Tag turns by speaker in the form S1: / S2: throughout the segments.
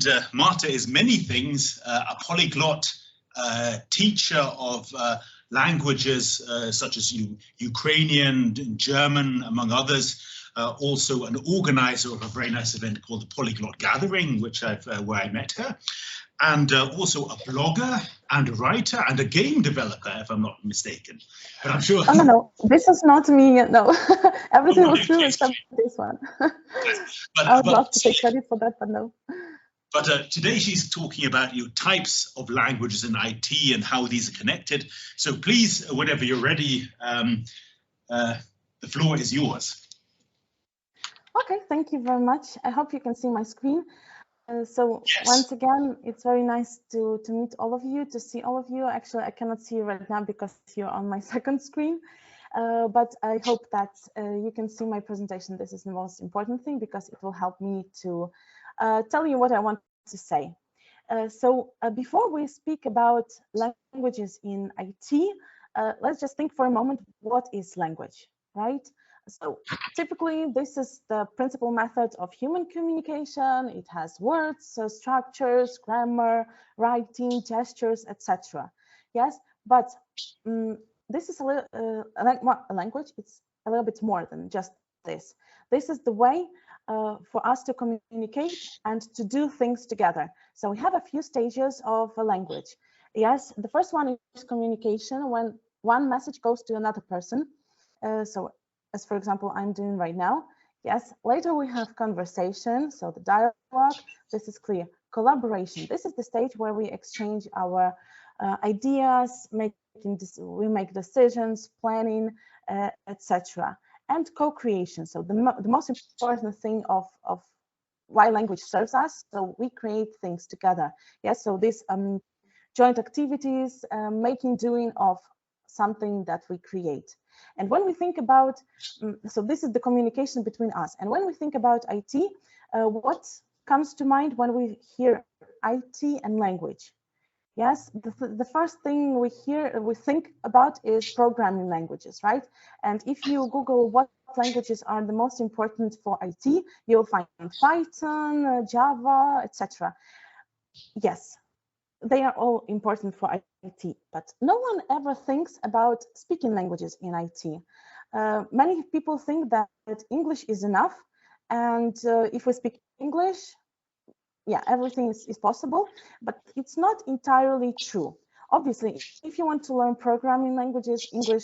S1: and Marta is many things, a polyglot teacher of languages such as Ukrainian, German, among others, also an organizer of a very nice event called the Polyglot Gathering, which where I met her, and also a blogger and a writer and a game developer, if I'm not mistaken. But I'm sure.
S2: Oh, no, this is not me. No, everything was true except this one. I would love to take credit for that, but no.
S1: But today she's talking about types of languages in IT and how these are connected. So please, whenever you're ready, the floor is yours.
S2: Okay, thank you very much. I hope you can see my screen. So
S1: yes.
S2: Once again, it's very nice to meet all of you, to see all of you. Actually, I cannot see you right now because you're on my second screen. But I hope that you can see my presentation. This is the most important thing because it will help me to tell you what I want to say. Before we speak about languages in IT, let's just think for a moment, what is language, right? So typically, this is the principal method of human communication. It has words, structures, grammar, writing, gestures, etc. Yes, but this is a language. It's a little bit more than just this. This is the way for us to communicate and to do things together. So we have a few stages of a language. Yes, the first one is communication, when one message goes to another person. As for example, I'm doing right now. Yes, later we have conversation, so the dialogue, this is clear. Collaboration, this is the stage where we exchange our ideas, we make decisions, planning, etc. And co-creation, so the most important thing of why language serves us, so we create things together. Yes, so these joint activities, doing of something that we create. And when we think about, so this is the communication between us. And when we think about IT, what comes to mind when we hear IT and language? Yes, the first thing we think about is programming languages, right? And if you Google what languages are the most important for IT, you'll find Python, Java, etc. Yes, they are all important for IT, but no one ever thinks about speaking languages in IT. Many people think that English is enough, and if we speak English, yeah, everything is possible, but it's not entirely true. Obviously, if you want to learn programming languages, English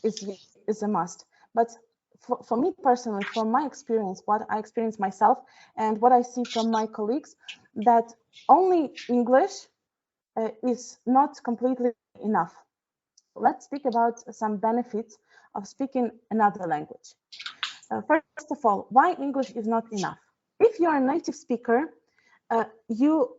S2: is a must. But for me personally, from my experience, what I experience myself and what I see from my colleagues, that only English is not completely enough. Let's speak about some benefits of speaking another language. First of all, why English is not enough? If you're a native speaker, you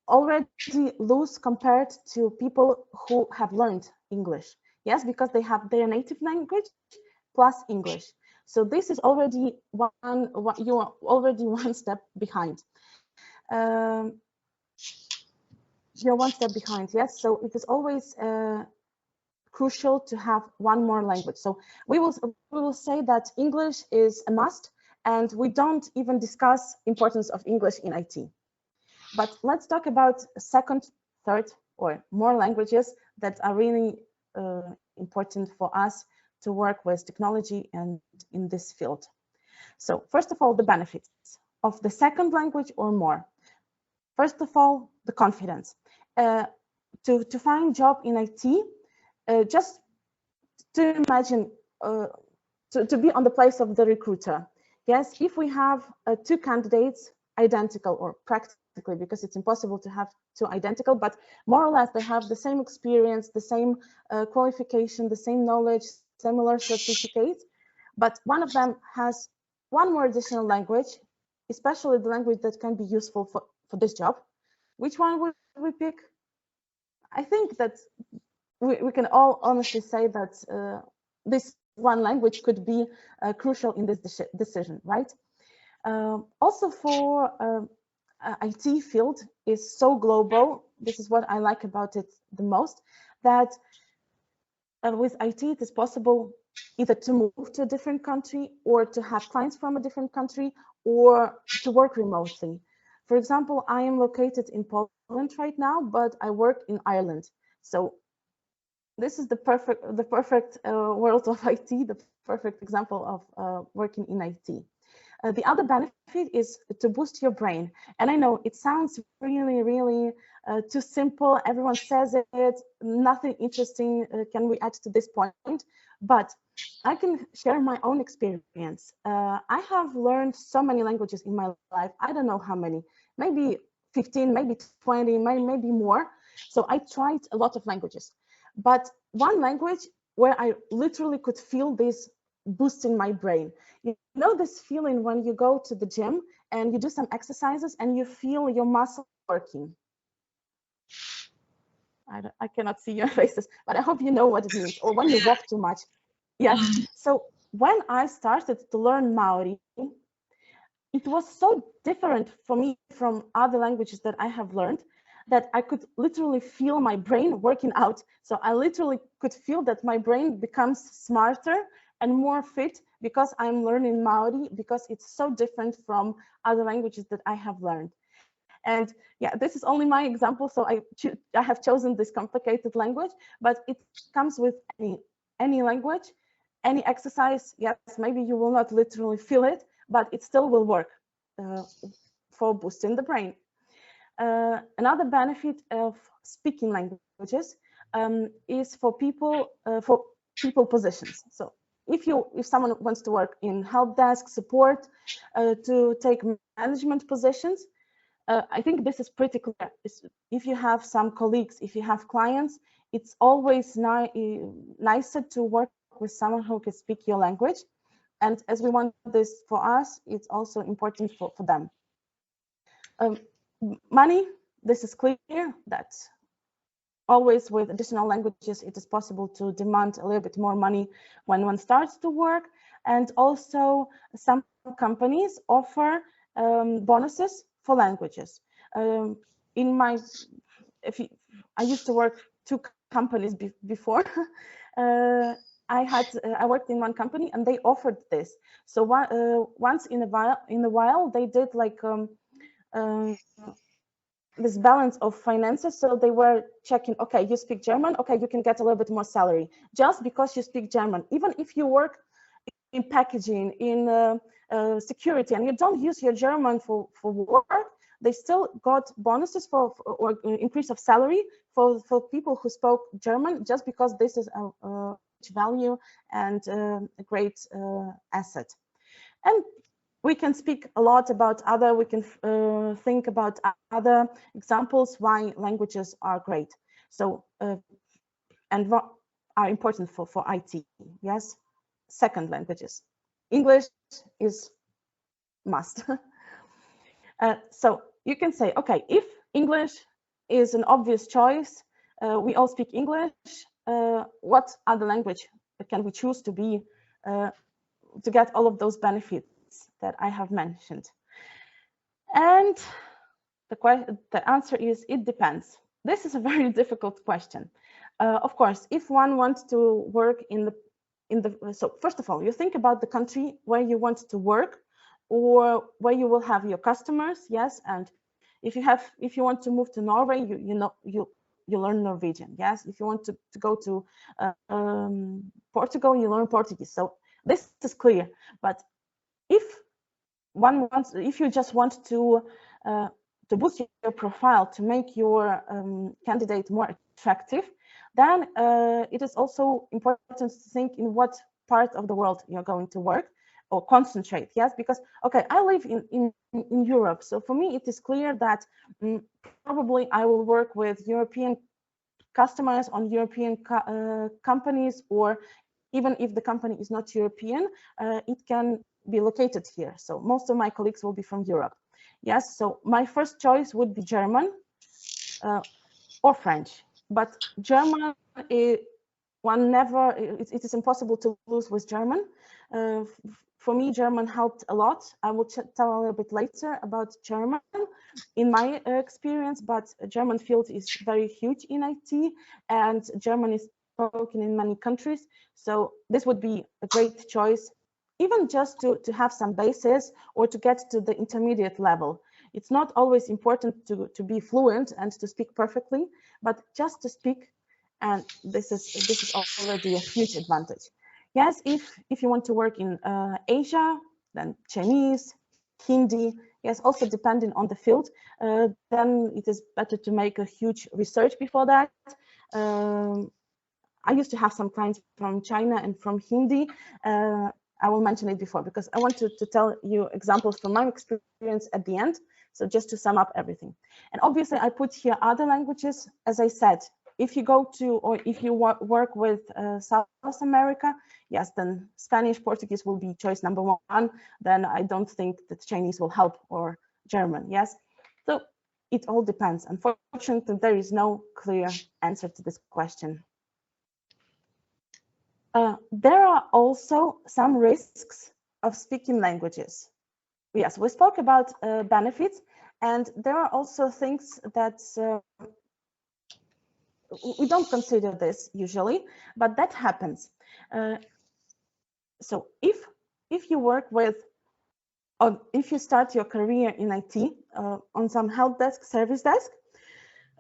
S2: already lose compared to people who have learned English. Yes, because they have their native language plus English. So this is already you are already one step behind. You're one step behind, yes. So it is always crucial to have one more language. So we will say that English is a must, and we don't even discuss importance of English in IT. But let's talk about second, third, or more languages that are really important for us to work with technology and in this field. So first of all, the benefits of the second language or more. First of all, the confidence. To find job in IT, just to imagine, to be on the place of the recruiter. Yes, if we have two candidates identical, or practically, because it's impossible to have two identical, but more or less they have the same experience, the same qualification, the same knowledge, similar certificates, but one of them has one more additional language, especially the language that can be useful for this job. Which one would we pick? I think that we can all honestly say that this one language could be crucial in this decision, right? Also for IT field is so global. This is what I like about it the most, that with IT it is possible either to move to a different country or to have clients from a different country or to work remotely. For example, I am located in Poland right now, but I work in Ireland. So this is the perfect world of IT, the perfect example of working in IT. The other benefit is to boost your brain. And I know it sounds really too simple. Everyone says it, nothing interesting can we add to this point, but I can share my own experience. I have learned so many languages in my life. I don't know how many, maybe 15, maybe 20, maybe more. So I tried a lot of languages, but one language where I literally could feel this boost in my brain. You know this feeling when you go to the gym and you do some exercises and you feel your muscle working. I cannot see your faces, but I hope you know what it means. Or when you walk too much. Yes. So when I started to learn Maori, it was so different for me from other languages that I have learned that I could literally feel my brain working out. So I literally could feel that my brain becomes smarter and more fit because I'm learning Maori, because it's so different from other languages that I have learned. And yeah, this is only my example, so I have chosen this complicated language, but it comes with any language, any exercise. Yes, maybe you will not literally feel it, but it still will work for boosting the brain. Another benefit of speaking languages is for people positions. So if someone wants to work in help desk support, to take management positions, I think this is pretty clear. If you have some colleagues, if you have clients, it's always nicer to work with someone who can speak your language. And as we want this for us, it's also important for them. Money, this is clear that always with additional languages, it is possible to demand a little bit more money when one starts to work. And also some companies offer bonuses for languages. I used to work 2 companies before. I worked in one company and they offered this. So once in a while they did like this balance of finances. So they were checking, okay, you speak German, okay, you can get a little bit more salary just because you speak German. Even if you work in packaging, in security, and you don't use your German for work, they still got bonuses or increase of salary for people who spoke German, just because this is a value and a great asset. And we can speak a lot about we can think about other examples why languages are great. So, and what are important for IT, yes? Second languages. English is must. So you can say, okay, if English is an obvious choice, we all speak English, what other language can we choose to be, to get all of those benefits that I have mentioned? And the answer is, it depends. This is a very difficult question. Of course, if one wants to work so first of all, you think about the country where you want to work or where you will have your customers, yes. And if you want to move to Norway, you learn Norwegian, yes. If you want to go to Portugal, you learn Portuguese. So this is clear. But if you just want to boost your profile, to make your candidate more attractive, then it is also important to think in what part of the world you're going to work or concentrate, yes, because, okay, I live in Europe, so for me it is clear that probably I will work with European customers on European companies, or even if the company is not European, it can be located here. So most of my colleagues will be from Europe. Yes, so my first choice would be German or French, but German, it is impossible to lose with German. For me, German helped a lot. I will tell a little bit later about German in my experience, but German field is very huge in IT, and German is spoken in many countries. So this would be a great choice, even just to have some basis or to get to the intermediate level. It's not always important to be fluent and to speak perfectly, but just to speak, and this is already a huge advantage. Yes, if you want to work in Asia, then Chinese, Hindi, yes, also depending on the field, then it is better to make a huge research before that. I used to have some clients from China and from Hindi. I will mention it before because I want to tell you examples from my experience at the end. So just to sum up everything. And obviously I put here other languages. As I said, if you go to, or if you work with South America, yes, then Spanish, Portuguese will be choice number one. Then I don't think that Chinese will help, or German, yes. So it all depends. Unfortunately, there is no clear answer to this question. There are also some risks of speaking languages. Yes, we spoke about benefits, and there are also things that we don't consider this usually, but that happens. So if you work with, or if you start your career in IT on some help desk, service desk,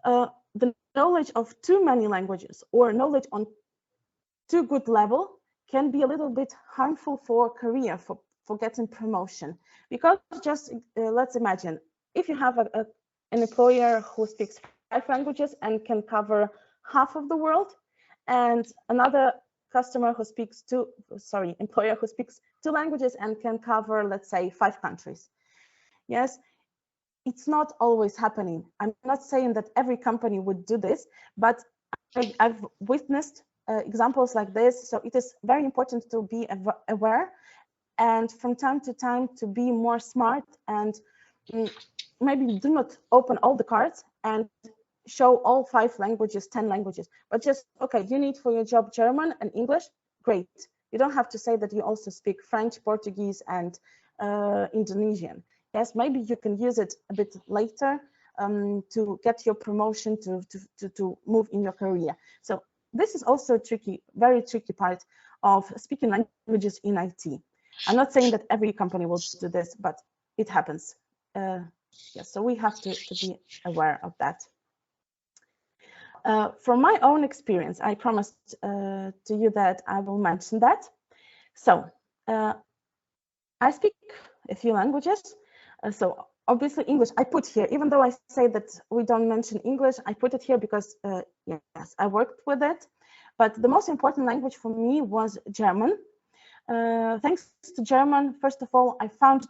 S2: the knowledge of too many languages or knowledge on too good level can be a little bit harmful for career, for getting promotion. Because just let's imagine, if you have an employer who speaks 5 languages and can cover half of the world, and another customer who speaks employer who speaks 2 languages and can cover, let's say, 5 countries. Yes, it's not always happening. I'm not saying that every company would do this, but I've witnessed examples like this. So it is very important to be aware, and from time to time to be more smart, and maybe do not open all the cards and show all 5 languages, 10 languages, but just, okay, you need for your job German and English, great. You don't have to say that you also speak French, Portuguese, and Indonesian. Yes, maybe you can use it a bit later to get your promotion, to move in your career. So this is also tricky, very tricky part of speaking languages in IT. I'm not saying that every company will do this, but it happens. Yes, so we have to be aware of that. From my own experience, I promised to you that I will mention that. So I speak a few languages. So obviously English I put here, even though I say that we don't mention English, I put it here because yes, I worked with it. But the most important language for me was German. Thanks to German, first of all, I found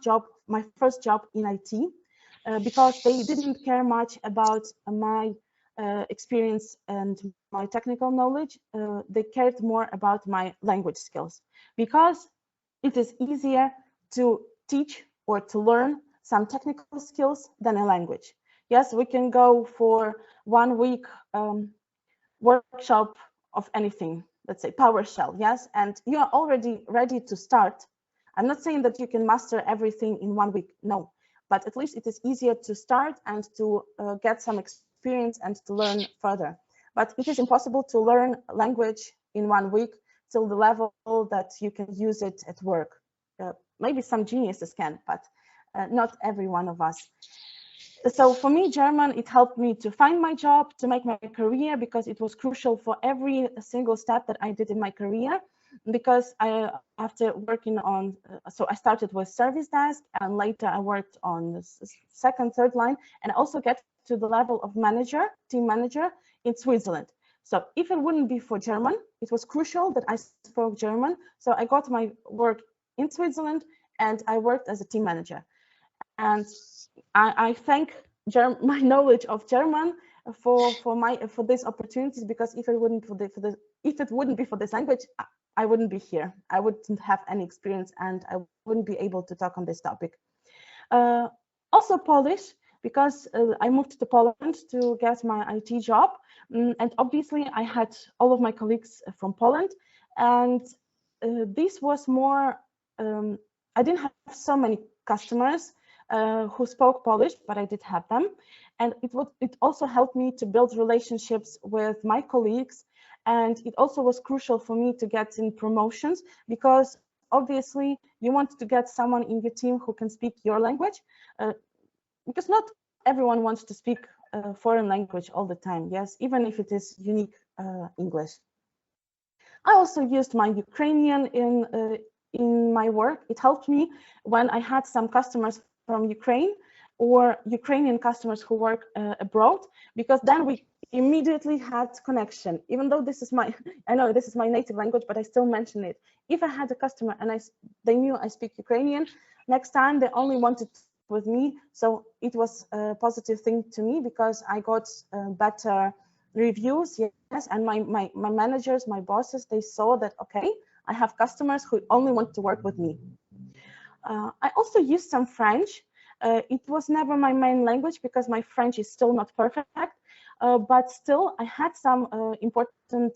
S2: my first job in IT because they didn't care much about my experience and my technical knowledge. They cared more about my language skills, because it is easier to teach or to learn some technical skills than a language. Yes, we can go for 1 week workshop of anything, let's say PowerShell, yes, and you are already ready to start. I'm not saying that you can master everything in 1 week, no, but at least it is easier to start and to get some experience and to learn further. But it is impossible to learn language in 1 week till the level that you can use it at work. Maybe some geniuses can, but not every one of us. So for me, German, it helped me to find my job, to make my career, because it was crucial for every single step that I did in my career. Because after working on, so I started with service desk, and later I worked on the second, third line, and also get to the level of manager, team manager in Switzerland. So if it wouldn't be for German, it was crucial that I spoke German. So I got my work in Switzerland, and I worked as a team manager. And I thank my knowledge of German for these opportunities, because if it wouldn't be for this language, I wouldn't be here. I wouldn't have any experience, and I wouldn't be able to talk on this topic. Also Polish, because I moved to Poland to get my IT job, and obviously I had all of my colleagues from Poland, and this was more. I didn't have so many customers who spoke Polish, but I did have them, and it also helped me to build relationships with my colleagues, and it also was crucial for me to get in promotions, because obviously you want to get someone in your team who can speak your language. because not everyone wants to speak a foreign language all the time, yes, even if it is unique English. I also used my Ukrainian in my work. It helped me when I had some customers from Ukraine or Ukrainian customers who work abroad, because then we immediately had connection. Even though this is I know this is my native language, but I still mention it. If I had a customer and they knew I speak Ukrainian, next time they only wanted with me. So it was a positive thing to me because I got better reviews, yes, and my managers, my bosses, they saw that, okay, I have customers who only want to work with me. I also used some French. It was never my main language because my French is still not perfect, but still I had some important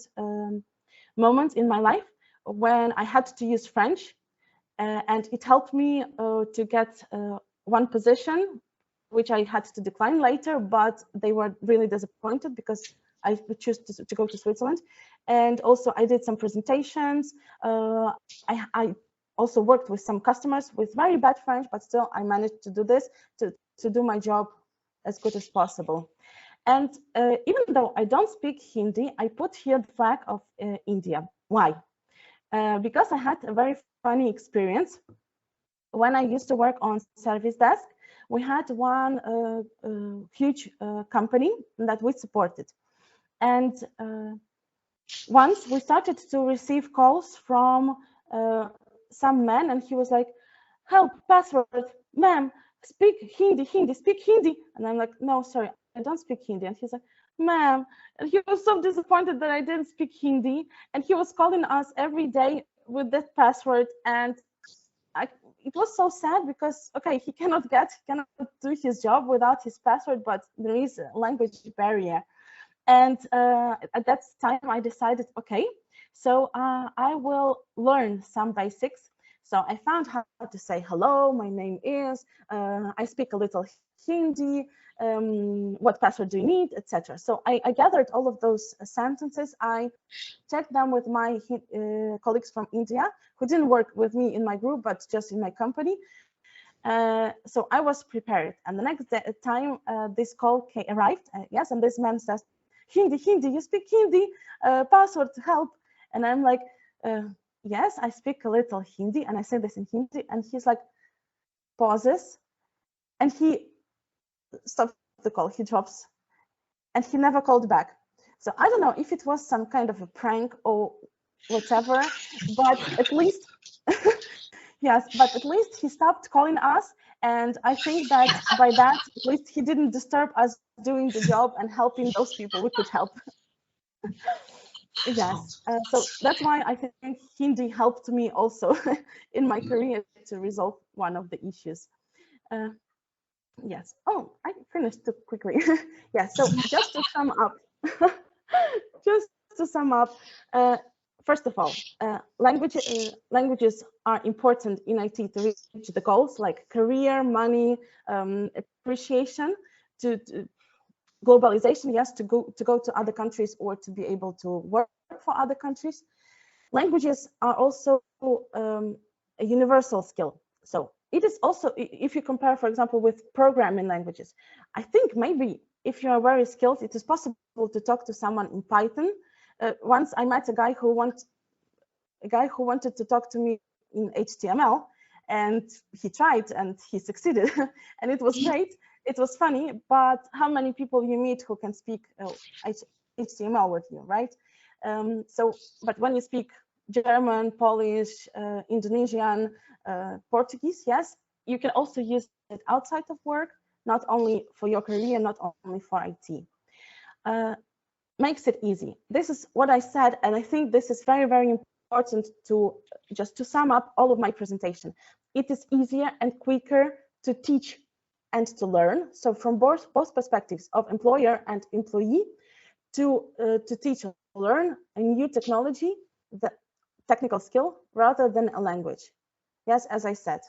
S2: moments in my life when I had to use French, and it helped me to get one position, which I had to decline later, but they were really disappointed because I chose to go to Switzerland. And also I did some presentations. I also worked with some customers with very bad French, but still I managed to do this, to do my job as good as possible. And even though I don't speak Hindi, I put here the flag of India. Why? Because I had a very funny experience. When I used to work on service desk, we had one huge company that we supported. And once we started to receive calls from some man, and he was like, help, password, ma'am, speak Hindi, speak Hindi. And I'm like, no, sorry, I don't speak Hindi. And he's like, ma'am, and he was so disappointed that I didn't speak Hindi. And he was calling us every day with that password. And it was so sad because, okay, he cannot do his job without his password, but there is a language barrier. And at that time, I decided, okay, so I will learn some basics. So I found how to say hello, my name is, I speak a little Hindi, what password do you need, etc. So I gathered all of those sentences. I checked them with my colleagues from India who didn't work with me in my group, but just in my company. So I was prepared. And the next time this call arrived, yes, and this man says, Hindi, you speak Hindi, password, help. And I'm like, yes, I speak a little Hindi. And I say this in Hindi. And he's like, pauses. And he stops the call, he drops. And he never called back. So I don't know if it was some kind of a prank or whatever, but at least, yes, but at least he stopped calling us. And I think that by that, at least he didn't disturb us doing the job and helping those people we could help. Yes, so that's why I think Hindi helped me also in my career to resolve one of the issues. Yes. Oh, I finished too quickly. Yeah. So just to sum up, first of all, languages are important in IT to reach the goals like career, money, appreciation, to globalization. Yes, to go to other countries or to be able to work for other countries. Languages are also a universal skill. So it is also, if you compare, for example, with programming languages, I think maybe if you are very skilled, it is possible to talk to someone in Python. Once I met a guy who wanted to talk to me in HTML, and he tried and he succeeded, and it was great. It was funny, but how many people you meet who can speak HTML with you, right? But when you speak German, Polish, Indonesian, Portuguese, yes, you can also use it outside of work, not only for your career, not only for IT. Makes it easy. This is what I said, and I think this is very, very important to sum up all of my presentation. It is easier and quicker to teach and to learn. So from both perspectives of employer and employee, to teach or learn a new technology, the technical skill, rather than a language. Yes, as I said,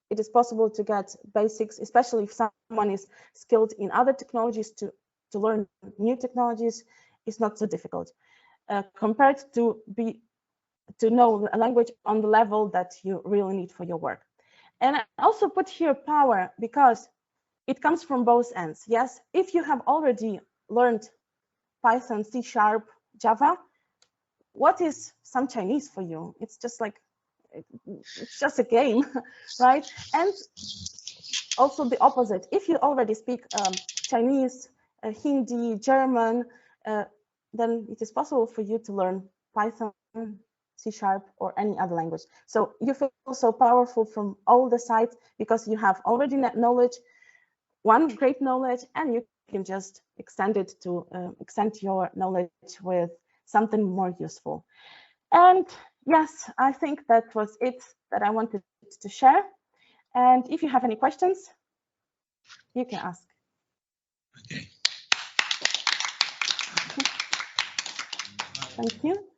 S2: it is possible to get basics, especially if someone is skilled in other technologies, to learn new technologies is not so difficult compared to know a language on the level that you really need for your work. And I also put here power, because it comes from both ends. Yes, if you have already learned Python, C#, Java, what is some Chinese for you? It's just like, it's just a game, right? And also the opposite. If you already speak Chinese, Hindi, German, then it is possible for you to learn Python, C# or any other language. So you feel so powerful from all the sides because you have already knowledge, one great knowledge, and you can just extend it to extend your knowledge with something more useful. And yes, I think that was it that I wanted to share. And if you have any questions, you can ask.
S1: Okay.
S2: Thank you.